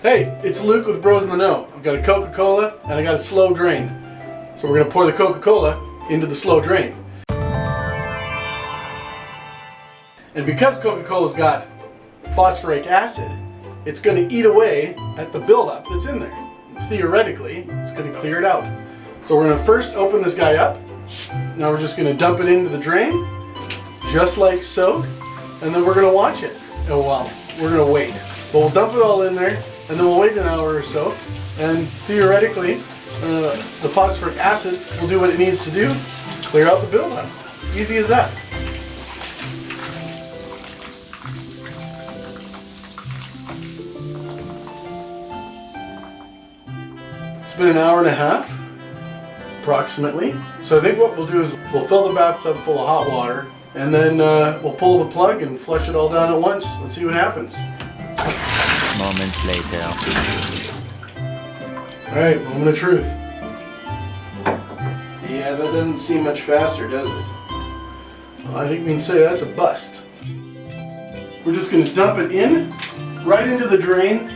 Hey, it's Luke with Bros in the Know. I've got a Coca-Cola and I got a slow drain. So we're going to pour the Coca-Cola into the slow drain. And because Coca-Cola's got phosphoric acid, it's going to eat away at the buildup that's in there. Theoretically, it's going to clear it out. So we're going to first open this guy up. Now we're just going to dump it into the drain, just like so. And then we're going to watch it. Oh well, we're going to wait. But we'll dump it all in there, and then we'll wait an hour or so. And theoretically, the phosphoric acid will do what it needs to do, clear out the buildup. Easy as that. It's been an hour and a half, approximately. So I think what we'll do is we'll fill the bathtub full of hot water, and then we'll pull the plug and flush it all down at once. Let's see what happens. Moments later. Alright, moment of truth. Yeah, that doesn't seem much faster, does it? Well, I think we can say that's a bust. We're just going to dump it in, right into the drain.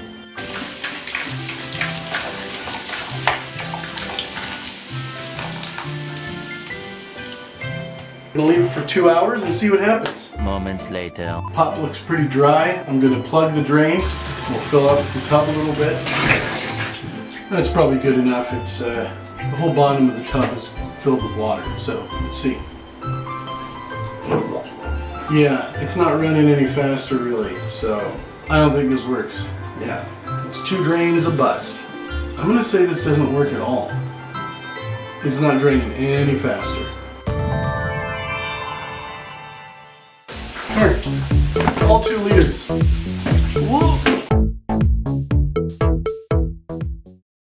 I'm going to leave it for 2 hours and see what happens. Moments later. Pop looks pretty dry. I'm going to plug the drain. We'll fill up the tub a little bit. That's probably good enough. It's the whole bottom of the tub is filled with water. So let's see. Yeah, it's not running any faster really. So I don't think this works. Yeah, it's 2 drains a bust. I'm going to say this doesn't work at all. It's not draining any faster. All 2 liters. Whoa.